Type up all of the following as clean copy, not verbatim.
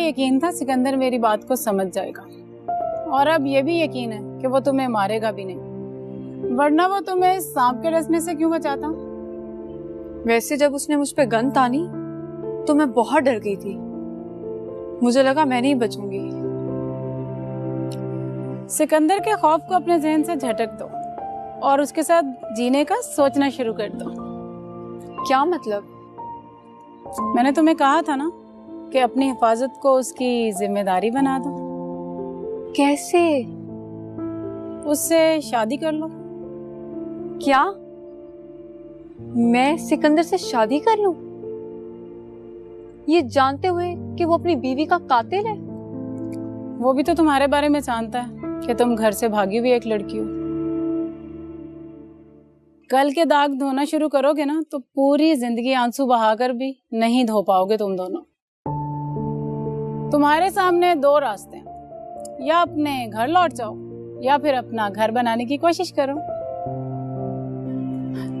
यकीन था सिकंदर मेरी बात को समझ जाएगा, और अब ये भी यकीन है कि वो तुम्हें मारेगा भी नहीं, वरना वो तुम्हें सांप के डसने से क्यों बचाता। वैसे जब उसने मुझ पे गन तानी तो मैं बहुत डर गई थी, मुझे लगा मैं नहीं बचूंगी। सिकंदर के खौफ को अपने जहन से झटक दो और उसके साथ जीने का सोचना शुरू कर दो। क्या मतलब? मैंने तुम्हें कहा था ना कि अपनी हिफाजत को उसकी जिम्मेदारी बना दो। कैसे? उससे शादी कर लो। क्या मैं सिकंदर से शादी कर लूं, ये जानते हुए कि वो अपनी बीवी का कातिल है? वो भी तो तुम्हारे बारे में जानता है कि तुम घर से भागी हुई एक लड़की हो। कल के दाग धोना शुरू करोगे ना तो पूरी जिंदगी आंसू बहाकर भी नहीं धो पाओगे तुम दोनों। तुम्हारे सामने दो रास्ते हैं, या अपने घर लौट जाओ या फिर अपना घर बनाने की कोशिश करो।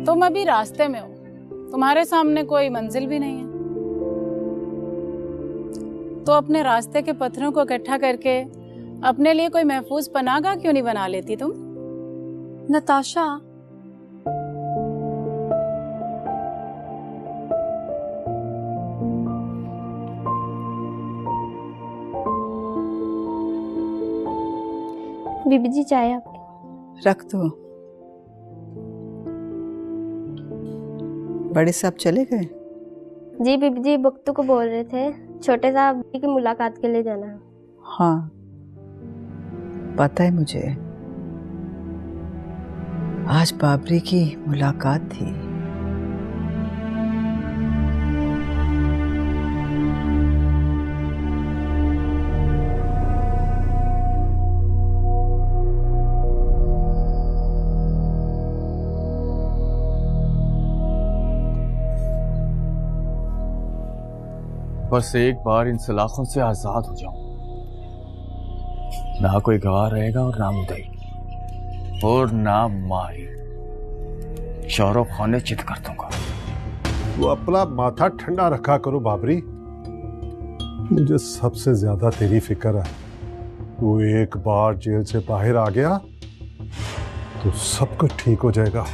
तुम अभी रास्ते में हो, तुम्हारे सामने कोई मंजिल भी नहीं है, तो अपने रास्ते के पत्थरों को इकट्ठा करके अपने लिए कोई महफूज पनाहगाह क्यों नहीं बना लेती तुम? नताशा, बीबी जी चाय आपकी। रख दो। बड़े साहब चले गए? जी बीबी जी बख्तू को बोल रहे थे छोटे साहब की मुलाकात के लिए जाना है। हाँ पता है मुझे, आज बाबरी की मुलाकात थी। बस एक बार इन सलाखों से आजाद हो जाऊं, ना कोई गवाह रहेगा और ना मुदई और ना माही। चारों खाने चित कर दूंगा। वो अपना माथा ठंडा रखा करो बाबरी, मुझे सबसे ज्यादा तेरी फिक्र है। तू एक बार जेल से बाहर आ गया तो सब कुछ ठीक हो जाएगा।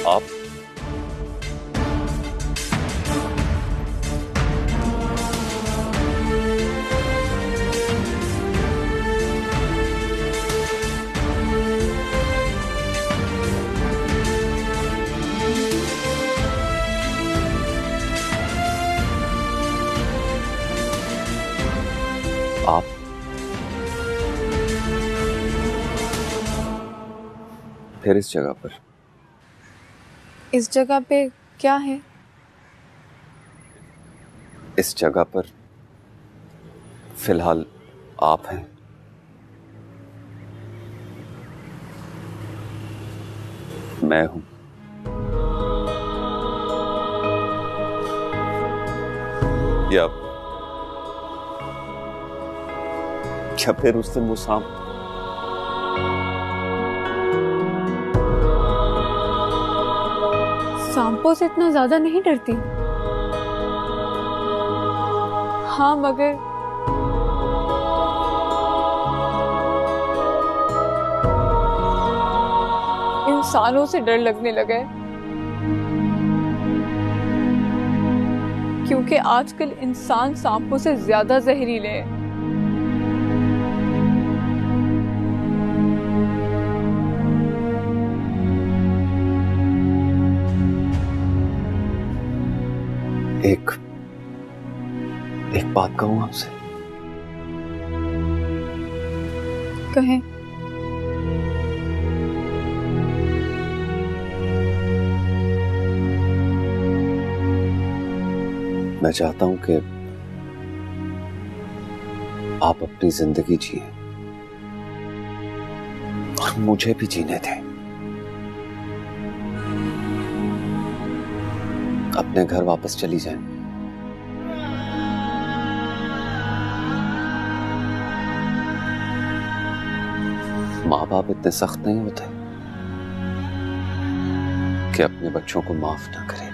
आप आप फिर इस जगह पर? इस जगह पे क्या है? इस जगह पर फिलहाल आप हैं। मैं हूं। या फिर उस दिन वो सांप? सांपों से इतना ज्यादा नहीं डरती। हाँ मगर इंसानों से डर लगने लगा है, क्योंकि आजकल इंसान सांपों से ज्यादा जहरीले हैं। एक बात कहूं आपसे? कहें। मैं चाहता हूं कि आप अपनी जिंदगी जिए और मुझे भी जीने दें। अपने घर वापस चली जाएं। माँ बाप इतने सख्त नहीं होते कि अपने बच्चों को माफ ना करें।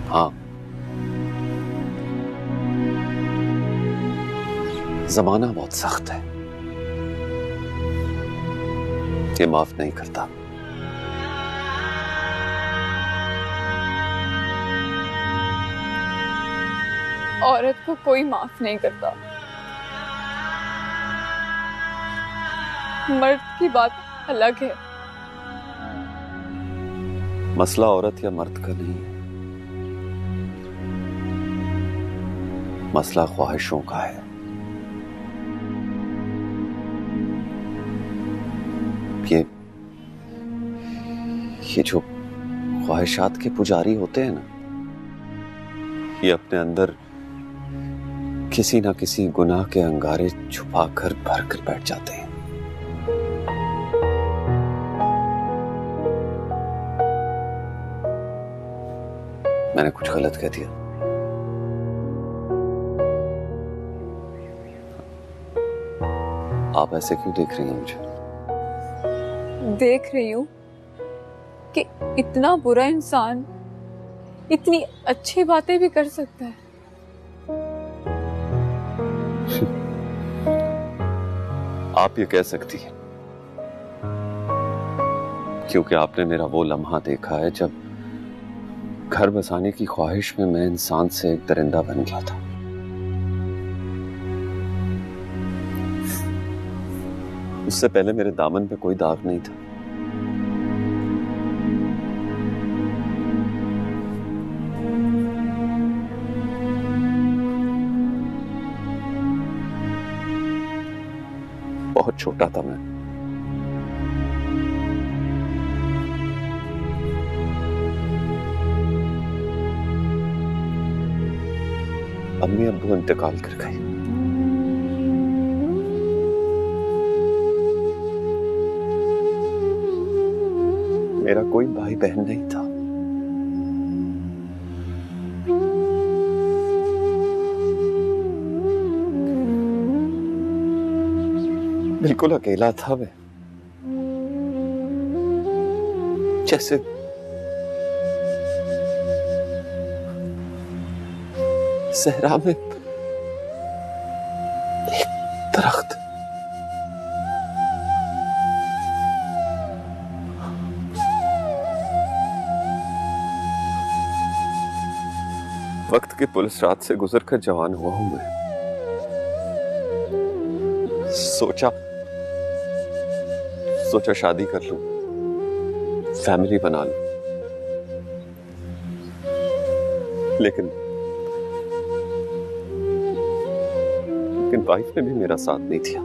हाँ, जमाना बहुत सख्त है, ये माफ नहीं करता। औरत को कोई माफ नहीं करता। मर्द की बात अलग है। मसला औरत या मर्द का नहीं है, मसला ख्वाहिशों का है। ये जो ख्वाहिशात के पुजारी होते हैं ना, ये अपने अंदर किसी ना किसी गुनाह के अंगारे छुपा कर भर कर बैठ जाते हैं। मैंने कुछ गलत कह दिया? आप ऐसे क्यों देख रही हैं मुझे? देख रही हूं कि इतना बुरा इंसान इतनी अच्छी बातें भी कर सकता है। आप ये कह सकती हैं क्योंकि आपने मेरा वो लम्हा देखा है जब घर बसाने की ख्वाहिश में मैं इंसान से एक दरिंदा बन गया था। उससे पहले मेरे दामन पे कोई दाग नहीं था। बहुत छोटा था मैं। अम्मी अब्बू इंतकाल कर गए। मेरा कोई भाई बहन नहीं था। बिल्कुल अकेला था मैं, जैसे सहरा में एक दरख्त। वक्त की पुलिस रात से गुजरकर जवान हुआ हूं मैं। सोचा शादी कर लूं, फैमिली बना लूं, लेकिन वाइफ ने भी मेरा साथ नहीं दिया।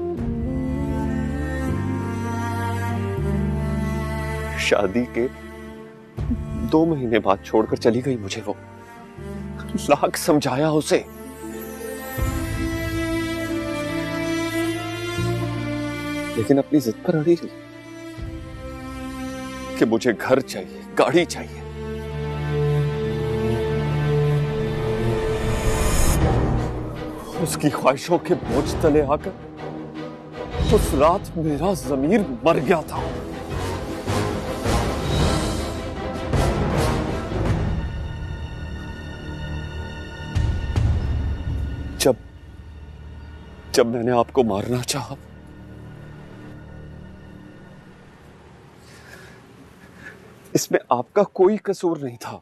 शादी के 2 महीने बाद छोड़कर चली गई मुझे वो। लाख समझाया उसे, लेकिन अपनी जिद पर अड़ी रही कि मुझे घर चाहिए, गाड़ी चाहिए। उसकी ख्वाहिशों के बोझ तले आकर उस रात मेरा ज़मीर मर गया था। जब मैंने आपको मारना चाहा, इसमें आपका कोई कसूर नहीं था।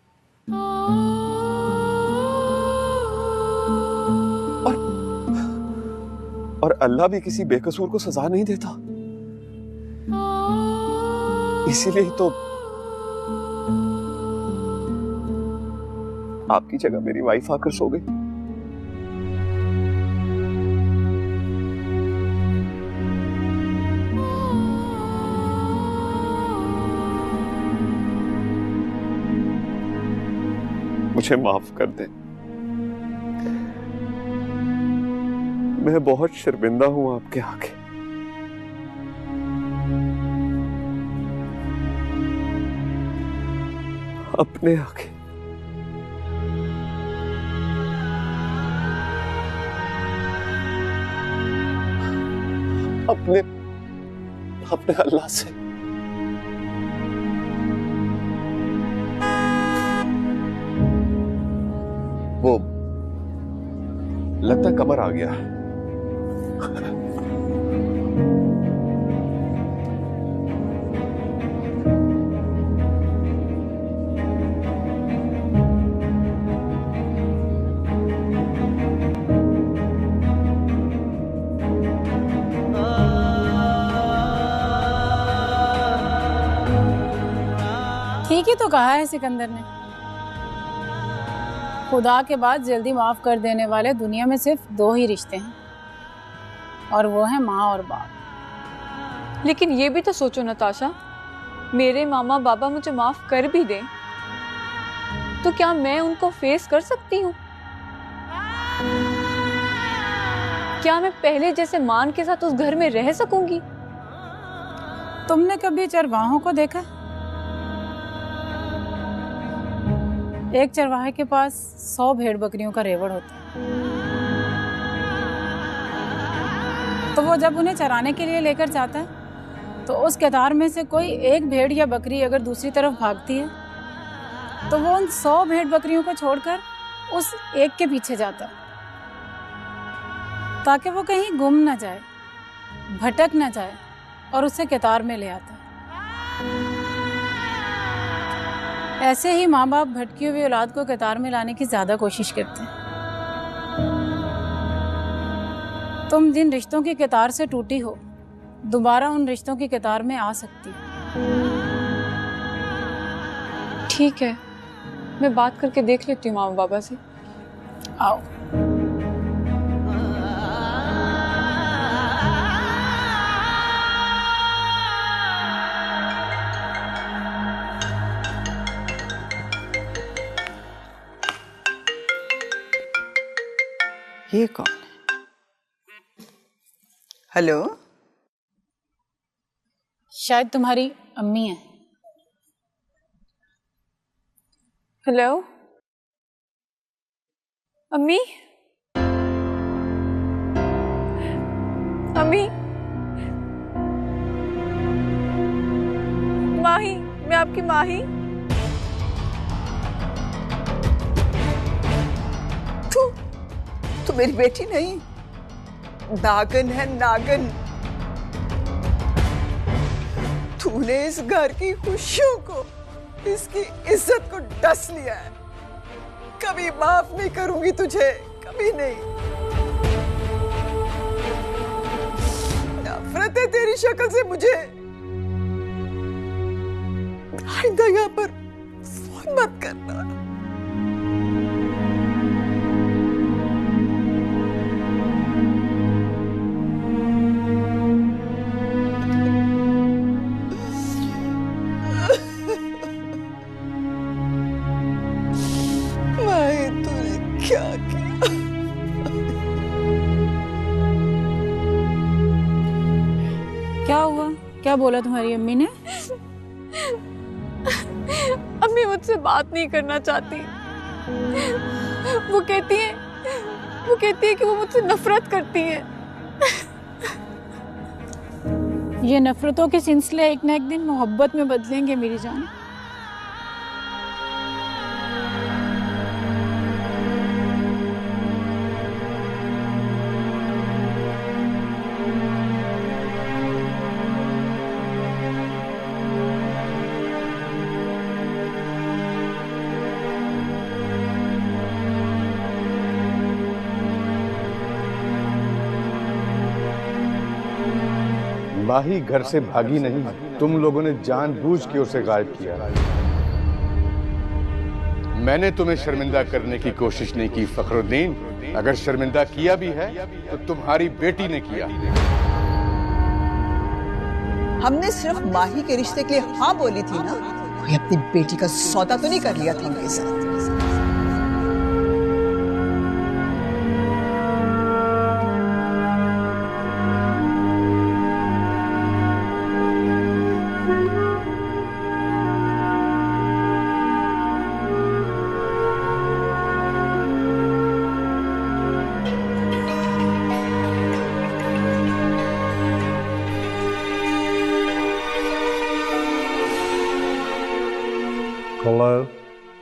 और अल्लाह भी किसी बेकसूर को सजा नहीं देता। इसीलिए ही तो आपकी जगह मेरी वाइफ आकर सो गई। मुझे माफ कर दें। मैं बहुत शर्मिंदा हूं आपके आगे। अपने आगे। अपने अल्लाह से। वो लगता कमर आ गया। ठीक ही तो कहा है सिकंदर ने, खुदा के बाद जल्दी माफ कर देने वाले दुनिया में सिर्फ 2 ही रिश्ते हैं, और वो है माँ और बाप। लेकिन ये भी तो सोचो नताशा, मेरे मामा बाबा मुझे माफ कर भी दें तो क्या मैं उनको फेस कर सकती हूँ? क्या मैं पहले जैसे मान के साथ उस घर में रह सकूंगी? तुमने कभी चरवाहों को देखा? एक चरवाहे के पास 100 भेड़ बकरियों का रेवड़ होता है, तो वो जब उन्हें चराने के लिए लेकर जाता है तो उस कतार में से कोई एक भेड़ या बकरी अगर दूसरी तरफ भागती है तो वो उन 100 भेड़ बकरियों को छोड़कर उस एक के पीछे जाता है, ताकि वो कहीं गुम ना जाए, भटक ना जाए, और उसे कतार में ले आता है। ऐसे ही माँ बाप भटकी हुई औलाद को कतार में लाने की ज्यादा कोशिश करते हैं। तुम जिन रिश्तों की कतार से टूटी हो, दोबारा उन रिश्तों की कतार में आ सकती हो। ठीक है, मैं बात करके देख लेती हूँ मामा बाबा से। आओ। ये कौन है? हेलो, शायद तुम्हारी अम्मी है। हेलो अम्मी। अम्मी, माही, मैं आपकी माही। तू मेरी बेटी नहीं, नागन है नागन। तूने इस घर की खुशियों को, इसकी इज्जत को डस लिया है। कभी माफ नहीं करूंगी तुझे, कभी नहीं। नफरत है तेरी शक्ल से मुझे। आइंदा यहाँ पर फोन मत करना। क्या हुआ? क्या बोला तुम्हारी अम्मी ने? अम्मी मुझसे बात नहीं करना चाहती। वो कहती है कि वो मुझसे नफरत करती है। ये नफरतों के सिलसिले एक न एक दिन मोहब्बत में बदलेंगे मेरी जान। माही घर से भागी नहीं, तुम लोगों ने जानबूझ के उसे गायब किया। मैंने तुम्हें शर्मिंदा करने की कोशिश नहीं की फखरुद्दीन। अगर शर्मिंदा किया भी है तो तुम्हारी बेटी ने किया। हमने सिर्फ माही के रिश्ते के लिए हाँ बोली थी ना, कोई अपनी बेटी का सौदा तो नहीं कर लिया था उनके साथ। हेलो।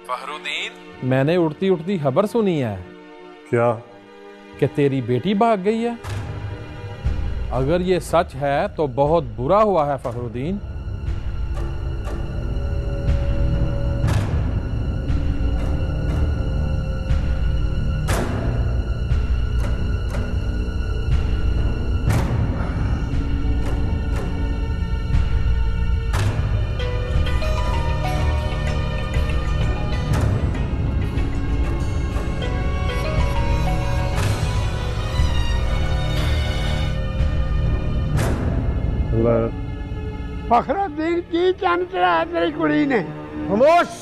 फखरुद्दीन, मैंने उड़ती उड़ती खबर सुनी है। क्या? कि तेरी बेटी भाग गई है। अगर ये सच है तो बहुत बुरा हुआ है फखरुद्दीन। फखरुद्दीन की चंद चढ़ाया तेरी कुड़ी ने। खामोश!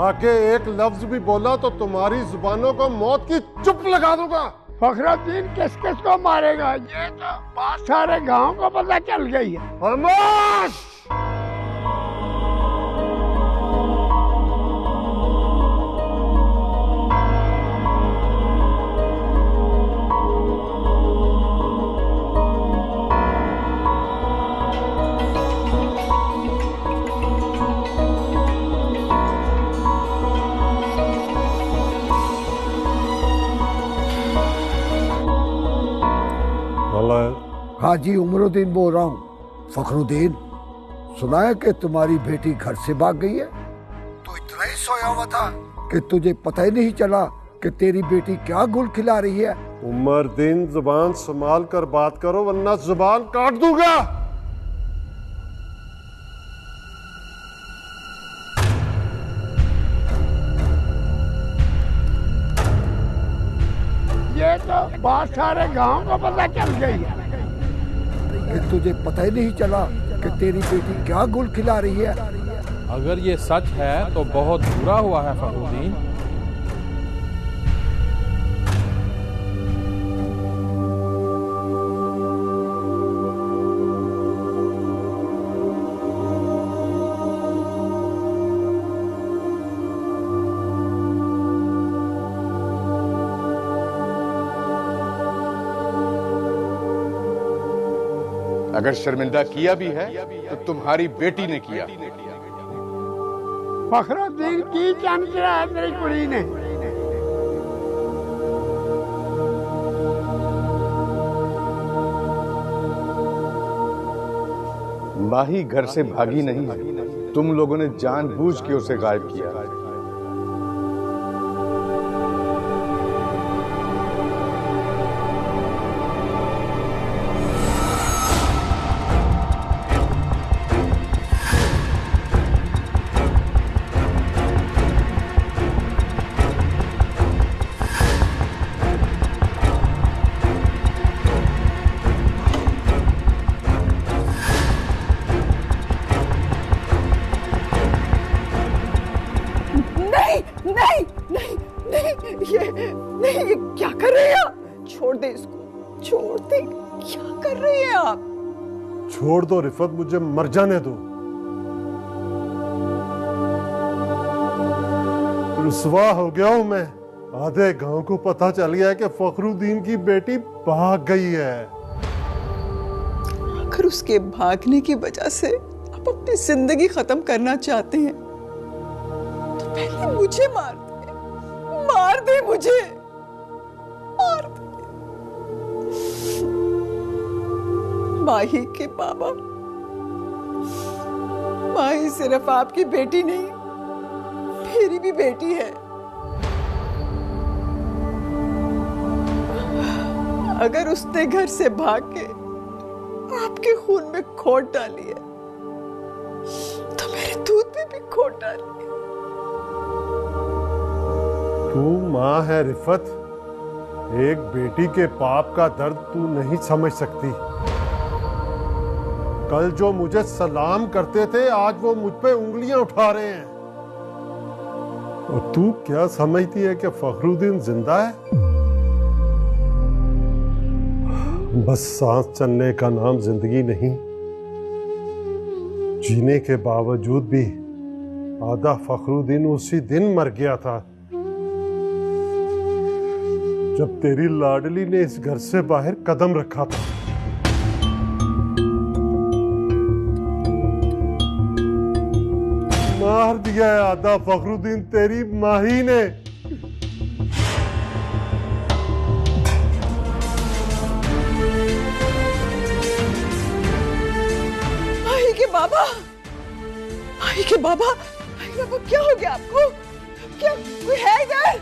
आके एक लफ्ज भी बोला तो तुम्हारी जुबानों को मौत की चुप लगा दूंगा। फखरुद्दीन किस किस को मारेगा ये तो बात सारे गांव को पता चल गई है। खामोश! हाजी उमरुद्दीन बोल रहा हूँ। फखरुद्दीन, सुना है कि तुम्हारी बेटी घर से भाग गई है। तू इतना ही सोया हुआ था कि तुझे पता ही नहीं चला कि तेरी बेटी क्या गुल खिला रही है। उमरुद्दीन, जुबान संभाल कर बात करो वरना जुबान काट दूंगा। ये तो बात सारे गांव को पता चल गई है कि तुझे पता ही नहीं चला कि तेरी बेटी क्या गुल खिला रही है। अगर ये सच है तो बहुत बुरा हुआ है फखरुद्दीन। अगर शर्मिंदा किया भी है तो तुम्हारी बेटी ने किया। फखरुद्दीन की चंद चढ़ाया तेरी कुड़ी ने। माही घर से भागी नहीं है, तुम लोगों ने जानबूझ के उसे गायब किया। ये क्या कर रहे हैं आप? छोड़ दे इसको, छोड़ दे। क्या कर रहे हैं आप? छोड़ दो रिफत, मुझे मर जाने दो। रुसवा हो गया हूं मैं। आधे गांव को पता चल गया है कि फखरुद्दीन की बेटी भाग गई है। अगर उसके भागने की वजह से आप अपनी जिंदगी खत्म करना चाहते हैं तो पहले मुझे मार दे मुझे, मार दे। माही के बाबा, माही सिर्फ आपकी बेटी नहीं, मेरी भी बेटी है। अगर उसने घर से भाग के आपके खून में खोट डाली है तो मेरे दूध में भी खोट डाली है। तू माँ है रिफत, एक बेटी के पाप का दर्द तू नहीं समझ सकती। कल जो मुझे सलाम करते थे आज वो मुझ पे उंगलियां उठा रहे हैं। और तू क्या समझती है कि फखरुद्दीन जिंदा है? बस सांस चलने का नाम जिंदगी नहीं। जीने के बावजूद भी आधा फखरुद्दीन उसी दिन मर गया था जब तेरी लाडली ने इस घर से बाहर कदम रखा था। मार दिया है आधा फखरुद्दीन तेरी माही ने। माही के बाबा, माही के बाबा, माही के बाबा क्या हो गया आपको? क्या कोई है इधर?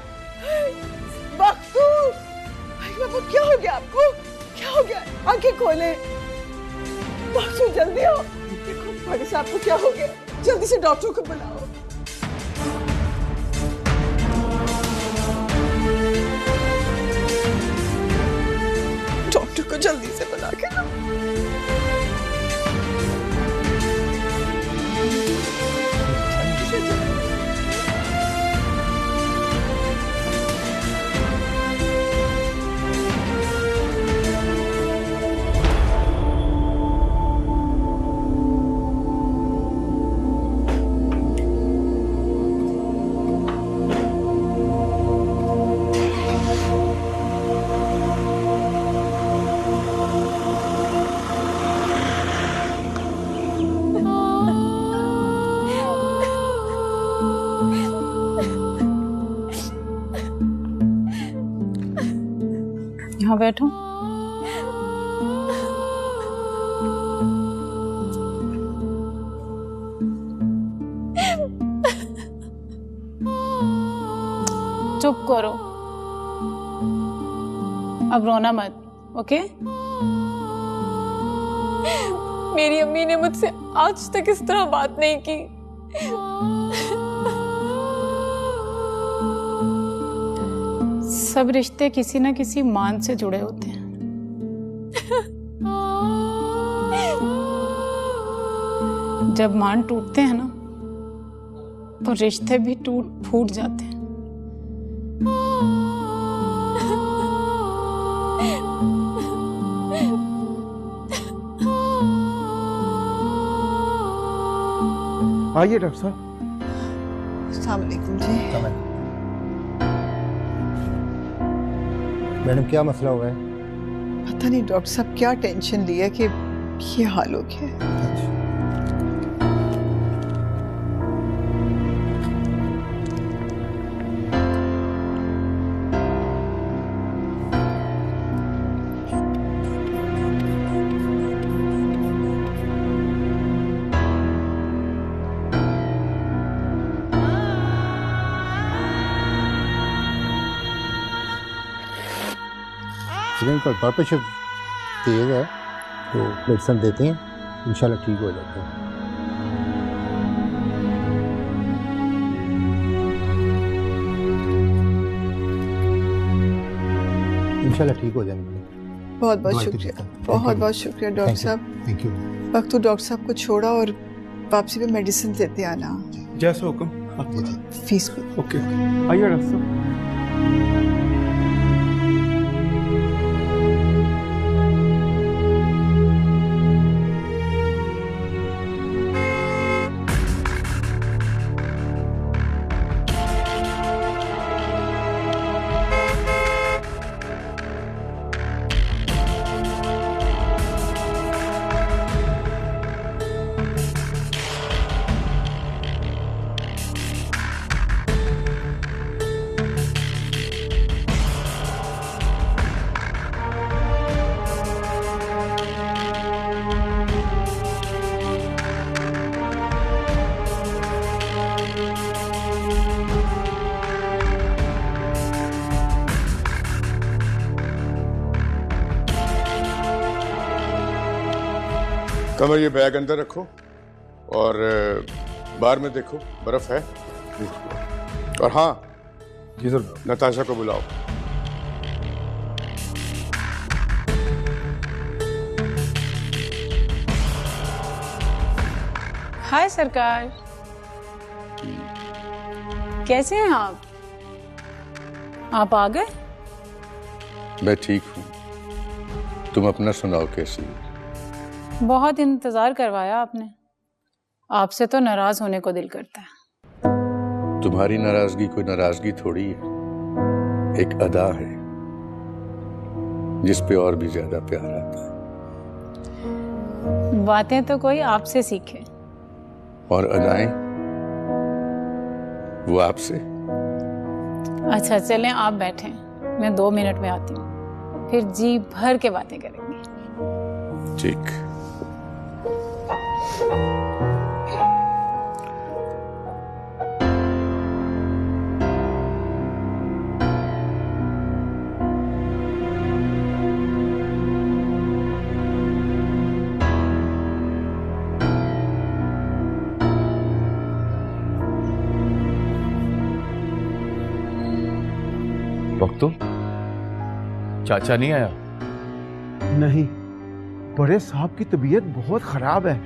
बख्तू, माही के बाबा क्या हो गया आपको? क्या हो गया? आंखें खोले। बख्तू जल्दी आओ, देखो भाई साहब को क्या हो गया, जल्दी से डॉक्टर को बुलाओ। डॉक्टर को जल्दी से बुला के लाओ। यहाँ बैठो। चुप करो, अब रोना मत, ओके? मेरी अम्मी ने मुझसे आज तक इस तरह बात नहीं की। सब रिश्ते किसी न किसी मान से जुड़े होते हैं। जब मान टूटते हैं ना, तो रिश्ते भी टूट फूट जाते हैं। आइए डॉक्टर साहब। अस्सलाम वालेकुम जी। मैडम क्या मसला हुआ है? पता नहीं डॉक्टर साहब क्या टेंशन लिया कि ये हाल हो गया है। का ब्लड प्रेशर तेज है तो मेडिसिन देते हैं, इंशाल्लाह ठीक हो जाता है। इंशाल्लाह ठीक हो जाएंगे। बहुत बहुत शुक्रिया, बहुत बहुत शुक्रिया डॉक्टर साहब। Thank you. वक्त तो डॉक्टर साहब को छोड़ा और वापसी पे मेडिसिन देते आना। जैसे हुक्म। फीस को ओके आइए डॉक्टर साहब। कमर ये बैग अंदर रखो और बाहर में देखो बर्फ है। और हाँ जी सर, नताशा को बुलाओ। हाय सरकार, कैसे हैं आप? आप आ गए? मैं ठीक हूँ, तुम अपना सुनाओ कैसी? बहुत इंतजार करवाया आपने। आपसे तो नाराज होने को दिल करता है। तुम्हारी नाराजगी कोई नाराजगी थोड़ी है, एक अदा है जिस पे और भी ज्यादा प्यार आता है। बातें तो कोई आपसे सीखे। और अदाएं वो आपसे? अच्छा चलें, आप बैठें, मैं 2 मिनट में आती हूँ, फिर जी भर के बातें करेंगे। ठीक। बख्तू, चाचा नहीं आया? नहीं, बड़े साहब की तबीयत बहुत खराब है।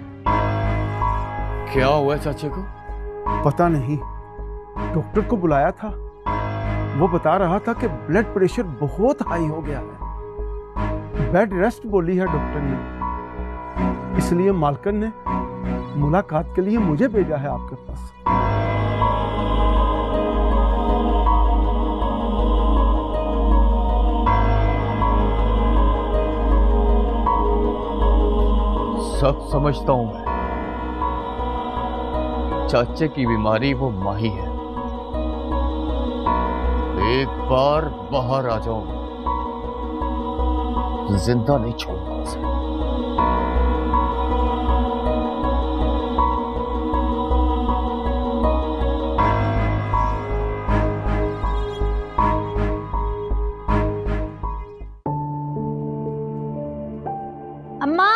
क्या हुआ चाचे को? पता नहीं, डॉक्टर को बुलाया था, वो बता रहा था कि ब्लड प्रेशर बहुत हाई हो गया है। बेड रेस्ट बोली है डॉक्टर ने, इसलिए मालकन ने मुलाकात के लिए मुझे भेजा है आपके पास। सब समझता हूं मैं, चाचे की बीमारी वो माही है। एक बार बाहर आ जाऊं, जिंदा नहीं छोड़ूंगा उसे। अम्मा।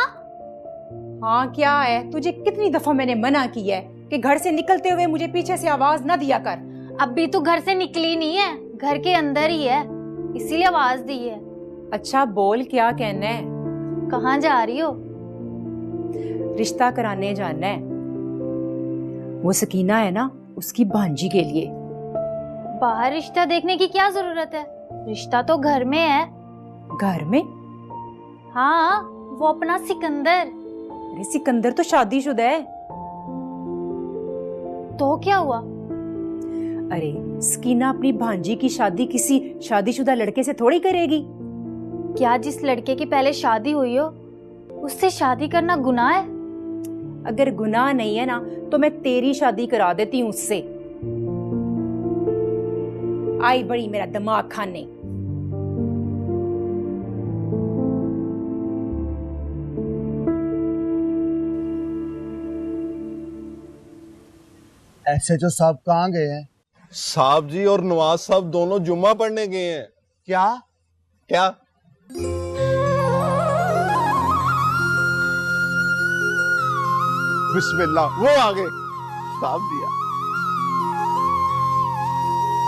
हाँ क्या है, तुझे कितनी दफा मैंने मना किया है कि घर से निकलते हुए मुझे पीछे से आवाज ना दिया कर। अभी तो घर से निकली नहीं है, घर के अंदर ही है, इसीलिए आवाज दी है। अच्छा बोल, क्या कहना है? कहाँ जा रही हो? रिश्ता कराने जाना है। वो सकीना है ना, उसकी भांजी के लिए। बाहर रिश्ता देखने की क्या जरूरत है, रिश्ता तो घर में है। घर में? हाँ, वो अपना सिकंदर। अरे सिकंदर तो शादीशुदा है। तो क्या हुआ? अरे सकीना अपनी भांजी की शादी किसी शादीशुदा लड़के से थोड़ी करेगी। क्या जिस लड़के की पहले शादी हुई हो उससे शादी करना गुनाह है? अगर गुनाह नहीं है ना तो मैं तेरी शादी करा देती हूँ उससे। आई बड़ी मेरा दिमाग खाने। SHO साहब कहाँ गए हैं? साहब जी और नवाज साहब दोनों जुम्मा पढ़ने गए हैं। क्या? क्या? बिस्मिल्लाह, वो आ गए। साहब दिया।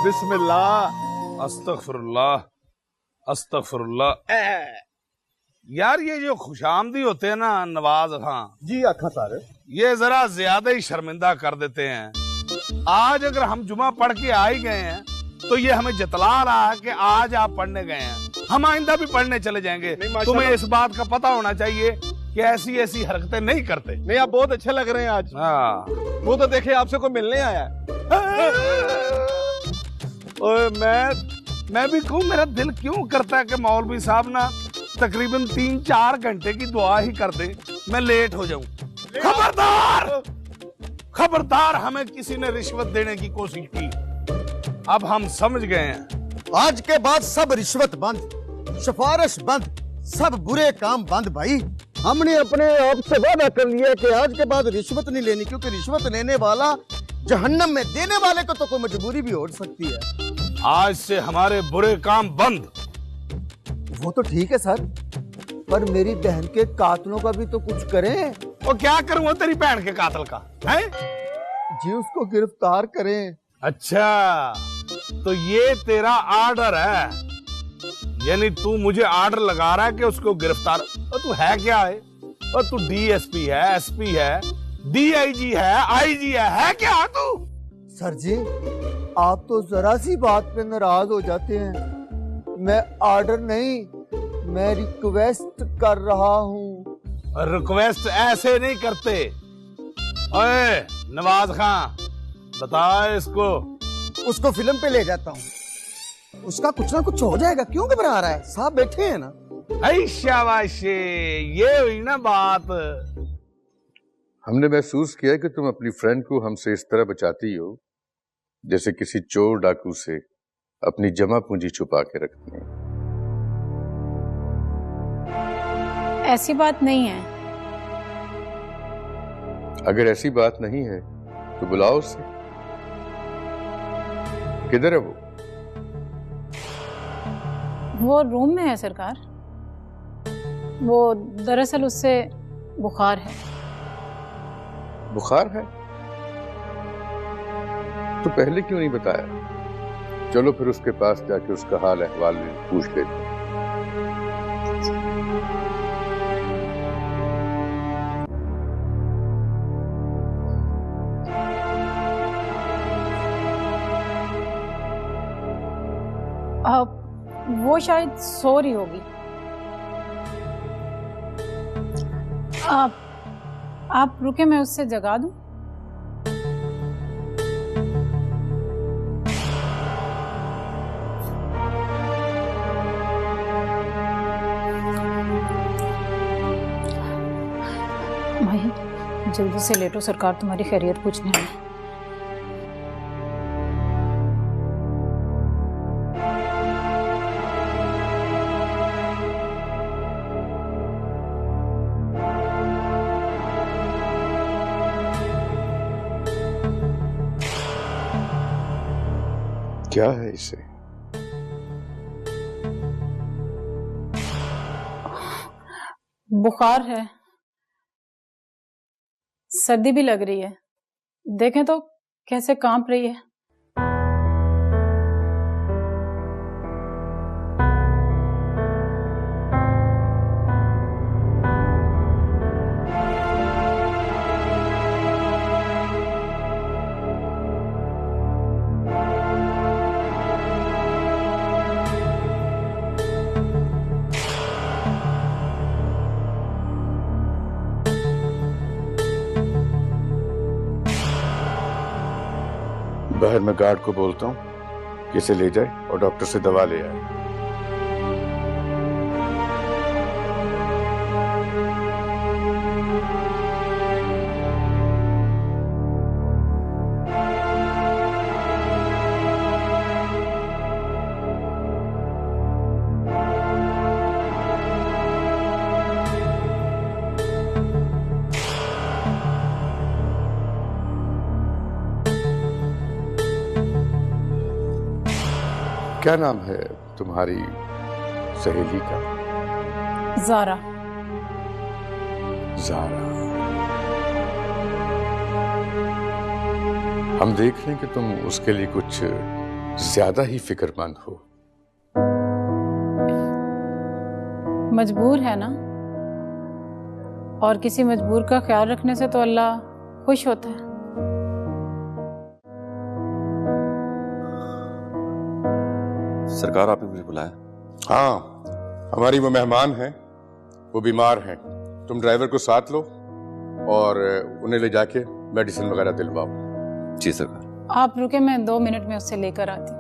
बिस्मिल्लाह। अस्तगफिरुल्लाह, अस्तगफिरुल्लाह। यार ये जो खुशामदी होते हैं ना नवाज खां जी आखा सारे, ये जरा ज्यादा ही शर्मिंदा कर देते हैं। आज अगर हम जुमा पढ़ के आ ही गए हैं तो ये हमें जतला रहा है कि आज आप पढ़ने गए हैं, हम आइंदा भी पढ़ने चले जाएंगे। तुम्हें इस बात का पता होना चाहिए कि ऐसी ऐसी हरकतें नहीं करते। नहीं, आप बहुत अच्छे लग रहे हैं आज। हाँ, वो तो देखे आपसे कोई मिलने आया है। ओए मैं भी कहूँ, मेरा दिल क्यों करता है कि मौलवी साहब ना तकरीबन 3-4 घंटे की दुआ ही कर दे, मैं लेट हो जाऊं। खबरदार, खबरदार, हमें किसी ने रिश्वत देने की कोशिश की, अब हम समझ गए हैं। आज के बाद सब रिश्वत बंद, सिफारिश बंद, सब बुरे काम बंद। भाई हमने अपने आप से वादा कर लिया कि आज के बाद रिश्वत नहीं लेनी, क्योंकि रिश्वत लेने वाला जहन्नम में, देने वाले को तो कोई मजबूरी भी हो सकती है। आज से हमारे बुरे काम बंद। वो तो ठीक है सर, पर मेरी बहन के कातलों का भी तो कुछ करें। और क्या करूं तेरी बहन के कातल का है? जी उसको गिरफ्तार करें। अच्छा, तो ये तेरा ऑर्डर है, यानी तू मुझे ऑर्डर लगा रहा है कि उसको गिरफ्तार। और तू है क्या है? और तू DSP है, SP है, DIG है, IG है क्या तू? सर जी आप तो जरा सी बात पे नाराज हो जाते हैं। मैं ऑर्डर नहीं, मैं रिक्वेस्ट कर रहा हूँ। रिक्वेस्ट ऐसे नहीं करते। ओए नवाज खां, बता इसको। उसको फिल्म पे ले जाता हूँ, उसका कुछ ना कुछ हो जाएगा। क्यों घबरा रहा है? साहब बैठे हैं ना। शाबाशी, ये हुई ना बात। हमने महसूस किया कि तुम अपनी फ्रेंड को हमसे इस तरह बचाती हो जैसे किसी चोर डाकू से अपनी जमा पूंजी छुपा के रखते हैं। ऐसी बात नहीं है। अगर ऐसी बात नहीं है तो बुलाओ उसे। किधर है वो? वो रूम में है सरकार। वो दरअसल उससे बुखार है। बुखार है? तो पहले क्यों नहीं बताया? चलो फिर उसके पास जाके उसका हाल अहवाल पूछ लेते हैं। वो शायद सो रही होगी। आप रुके, मैं उससे जगा दूं? माही, जल्दी से लेटो, सरकार तुम्हारी खैरियत पूछने आई है। क्या है इसे? बुखार है, सर्दी भी लग रही है। देखें तो कैसे कांप रही है। बाहर मैं गार्ड को बोलता हूँ कि इसे ले जाए और डॉक्टर से दवा ले आए। क्या नाम है तुम्हारी सहेली का? ज़ारा। ज़ारा। हम देख रहे हैं कि तुम उसके लिए कुछ ज्यादा ही फिक्रमंद हो। मजबूर है ना, और किसी मजबूर का ख्याल रखने से तो अल्लाह खुश होता है। सरकार, आपने मुझे बुलाया? हाँ, हमारी वो मेहमान हैं, वो बीमार हैं। तुम ड्राइवर को साथ लो और उन्हें ले जाके मेडिसिन वगैरह दिलवाओ। जी सरकार। आप रुके, मैं 2 मिनट में उससे लेकर आती हूँ।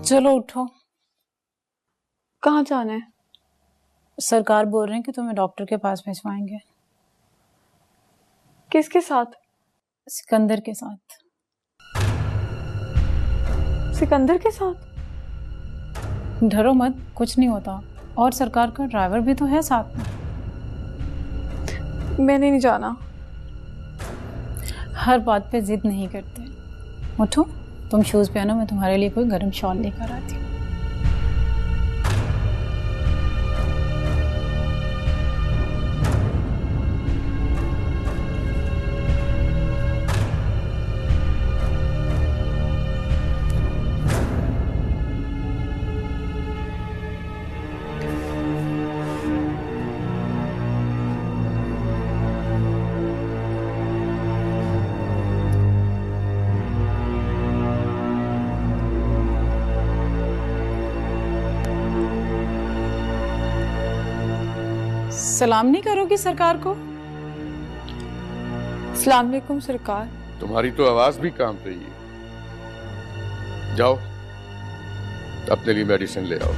चलो उठो। कहाँ जाना है? सरकार बोल रहे हैं कि तुम्हें डॉक्टर के पास भिजवाएंगे। किसके साथ? सिकंदर के साथ। सिकंदर के साथ? डरो मत, कुछ नहीं होता। और सरकार का ड्राइवर भी तो है साथ में। मैंने नहीं जाना। हर बात पे जिद नहीं करते। उठो, तुम शूज पहनो, मैं तुम्हारे लिए कोई गर्म शॉल लेकर आती हूँ। सलाम नहीं करोगी सरकार को? अस्सलाम वालेकुम सरकार। तुम्हारी तो आवाज भी कांप रही है। जाओ अपने लिए मेडिसिन ले आओ।